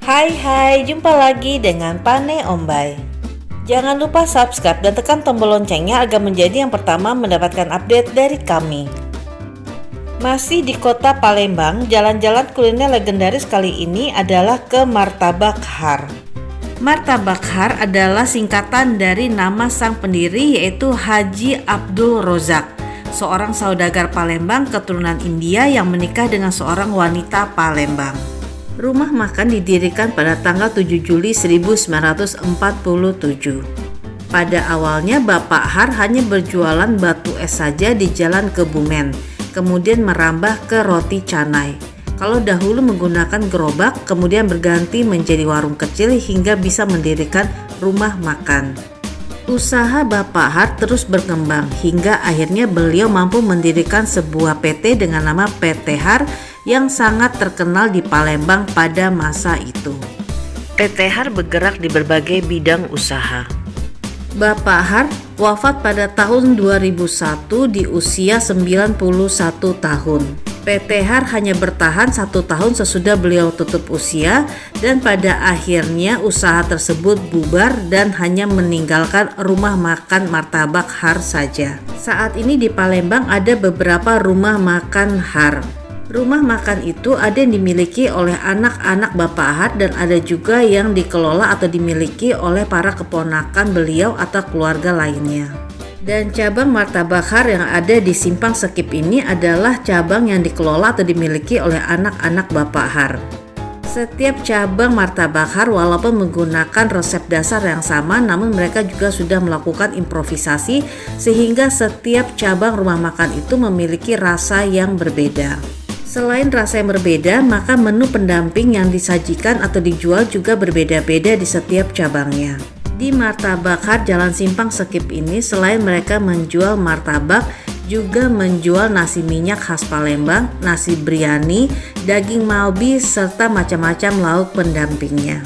Hai, jumpa lagi dengan Pane Ombay. Jangan lupa subscribe dan tekan tombol loncengnya agar menjadi yang pertama mendapatkan update dari kami. Masih di kota Palembang, jalan-jalan kuliner legendaris kali ini adalah ke Martabak Har. Martabak Har adalah singkatan dari nama sang pendiri, yaitu Haji Abdul Rozak, seorang saudagar Palembang keturunan India yang menikah dengan seorang wanita Palembang. Rumah makan didirikan pada tanggal 7 Juli 1947. Pada awalnya Bapak Har hanya berjualan batu es saja di Jalan Kebumen, kemudian merambah ke roti canai. Kalau dahulu menggunakan gerobak, kemudian berganti menjadi warung kecil hingga bisa mendirikan rumah makan. Usaha Bapak Har terus berkembang hingga akhirnya beliau mampu mendirikan sebuah PT dengan nama PT Har yang sangat terkenal di Palembang pada masa itu. PT Har bergerak di berbagai bidang usaha. Bapak Har wafat pada tahun 2001 di usia 91 tahun. PT Har hanya bertahan 1 tahun sesudah beliau tutup usia, dan pada akhirnya usaha tersebut bubar dan hanya meninggalkan rumah makan Martabak Har saja. Saat ini di Palembang ada beberapa rumah makan Har. Rumah makan itu ada yang dimiliki oleh anak-anak Bapak Har dan ada juga yang dikelola atau dimiliki oleh para keponakan beliau atau keluarga lainnya. Dan cabang Martabak Har yang ada di Simpang Sekip ini adalah cabang yang dikelola atau dimiliki oleh anak-anak Bapak Har. Setiap cabang Martabak Har walaupun menggunakan resep dasar yang sama, namun mereka juga sudah melakukan improvisasi sehingga setiap cabang rumah makan itu memiliki rasa yang berbeda. Selain rasa yang berbeda, maka menu pendamping yang disajikan atau dijual juga berbeda-beda di setiap cabangnya. Di Martabak Har Jalan Simpang Sekip ini, selain mereka menjual martabak, juga menjual nasi minyak khas Palembang, nasi biryani, daging malbi, serta macam-macam lauk pendampingnya.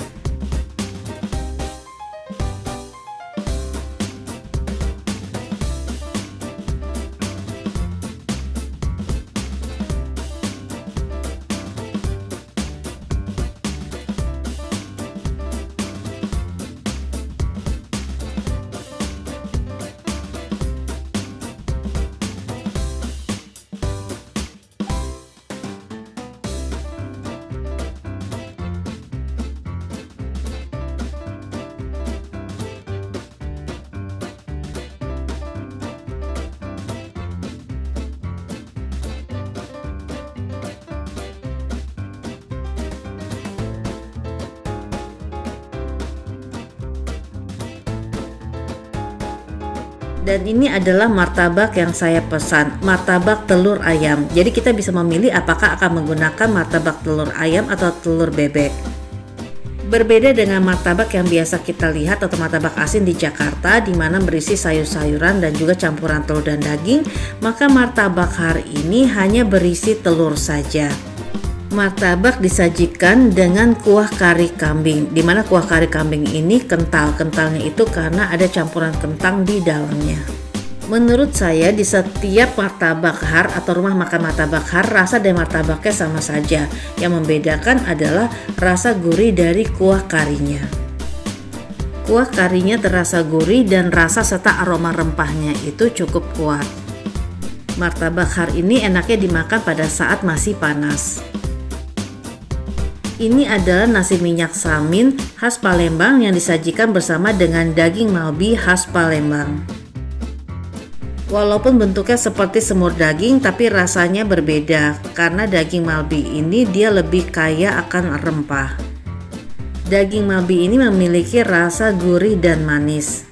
Dan ini adalah martabak yang saya pesan, martabak telur ayam. Jadi kita bisa memilih apakah akan menggunakan martabak telur ayam atau telur bebek. Berbeda dengan martabak yang biasa kita lihat atau martabak asin di Jakarta, di mana berisi sayur-sayuran dan juga campuran telur dan daging, maka martabak Har ini hanya berisi telur saja. Martabak disajikan dengan kuah kari kambing, di mana kuah kari kambing ini kentalnya itu karena ada campuran kentang di dalamnya. Menurut saya di setiap martabak Har atau rumah makan martabak Har, rasa dari martabaknya sama saja. Yang membedakan adalah rasa gurih dari kuah karinya. Kuah karinya terasa gurih dan rasa serta aroma rempahnya itu cukup kuat. Martabak Har ini enaknya dimakan pada saat masih panas. Ini adalah nasi minyak samin khas Palembang yang disajikan bersama dengan daging malbi khas Palembang. Walaupun bentuknya seperti semur daging, tapi rasanya berbeda karena daging malbi ini dia lebih kaya akan rempah. Daging malbi ini memiliki rasa gurih dan manis.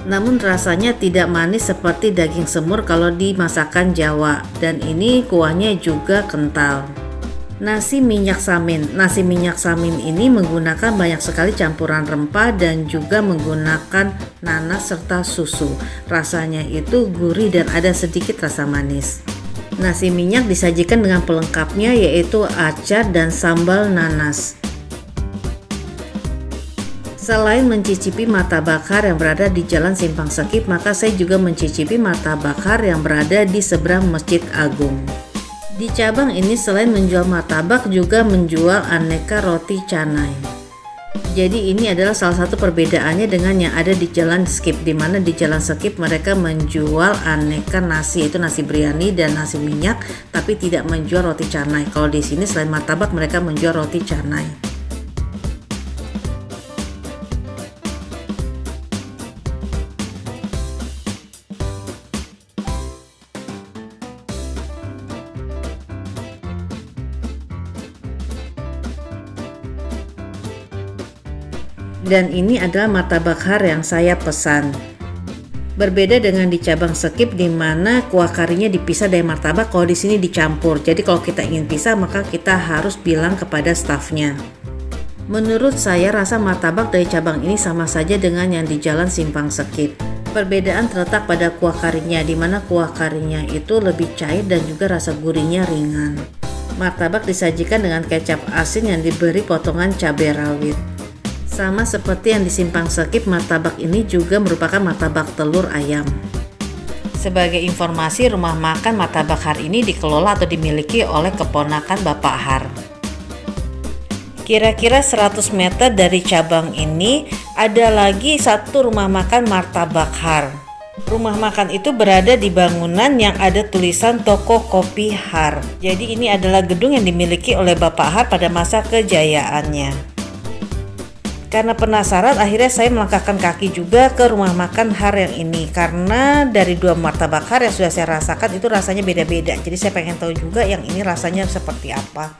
Namun rasanya tidak manis seperti daging semur kalau di masakan Jawa, dan ini kuahnya juga kental. Nasi minyak samin ini menggunakan banyak sekali campuran rempah dan juga menggunakan nanas serta susu. Rasanya itu gurih dan ada sedikit rasa manis. Nasi minyak disajikan dengan pelengkapnya yaitu acar dan sambal nanas. Selain mencicipi martabak Har yang berada di Jalan Simpang Sekip, maka saya juga mencicipi martabak Har yang berada di seberang Masjid Agung. Di cabang ini selain menjual martabak juga menjual aneka roti canai. Jadi ini adalah salah satu perbedaannya dengan yang ada di Jalan Skip, di mana di Jalan Skip mereka menjual aneka nasi, yaitu nasi biryani dan nasi minyak, tapi tidak menjual roti canai. Kalau di sini selain martabak mereka menjual roti canai. Dan ini adalah martabak har yang saya pesan. Berbeda dengan di cabang Skip di mana kuah karinya dipisah dari martabak, kalau di sini dicampur. Jadi kalau kita ingin pisah maka kita harus bilang kepada stafnya. Menurut saya rasa martabak dari cabang ini sama saja dengan yang di Jalan Simpang Skip. Perbedaan terletak pada kuah karinya, di mana kuah karinya itu lebih cair dan juga rasa gurihnya ringan. Martabak disajikan dengan kecap asin yang diberi potongan cabai rawit. Sama seperti yang di Simpang Skip, martabak ini juga merupakan martabak telur ayam. Sebagai informasi, rumah makan martabak har ini dikelola atau dimiliki oleh keponakan Bapak Har. Kira-kira 100 meter dari cabang ini ada lagi satu rumah makan martabak har. Rumah makan itu berada di bangunan yang ada tulisan Toko Kopi Har. Jadi ini adalah gedung yang dimiliki oleh Bapak Har pada masa kejayaannya. Karena penasaran, akhirnya saya melangkahkan kaki juga ke rumah makan har yang ini. Karena dari dua martabak har yang sudah saya rasakan itu rasanya beda-beda. Jadi saya pengen tahu juga yang ini rasanya seperti apa.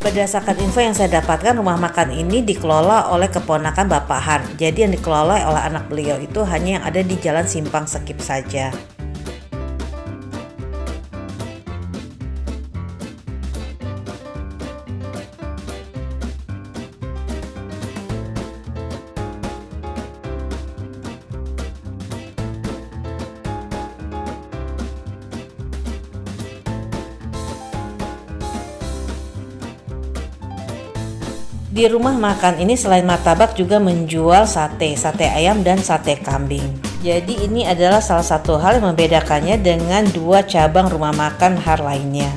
Berdasarkan info yang saya dapatkan, rumah makan ini dikelola oleh keponakan Bapak Har. Jadi yang dikelola oleh anak beliau itu hanya yang ada di Jalan Simpang Skip saja. Di rumah makan ini selain martabak juga menjual sate ayam dan sate kambing. Jadi ini adalah salah satu hal yang membedakannya dengan dua cabang rumah makan har lainnya.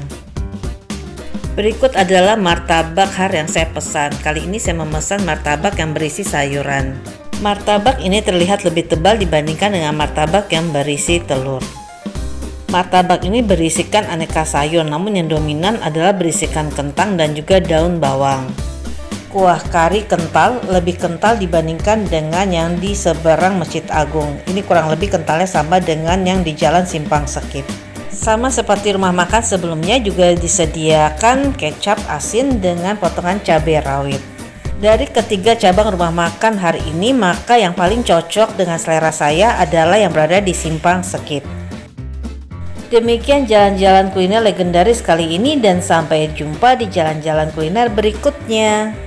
Berikut adalah martabak har yang saya pesan. Kali ini saya memesan martabak yang berisi sayuran. Martabak ini terlihat lebih tebal dibandingkan dengan martabak yang berisi telur. Martabak ini berisikan aneka sayur, namun yang dominan adalah berisikan kentang dan juga daun bawang. Kuah kari kental, lebih kental dibandingkan dengan yang di seberang Masjid Agung. Ini kurang lebih kentalnya sama dengan yang di Jalan Simpang Skip. Sama seperti rumah makan sebelumnya juga disediakan kecap asin dengan potongan cabai rawit. Dari ketiga cabang rumah makan hari ini, maka yang paling cocok dengan selera saya adalah yang berada di Simpang Skip. Demikian jalan-jalan kuliner legendaris kali ini dan sampai jumpa di jalan-jalan kuliner berikutnya.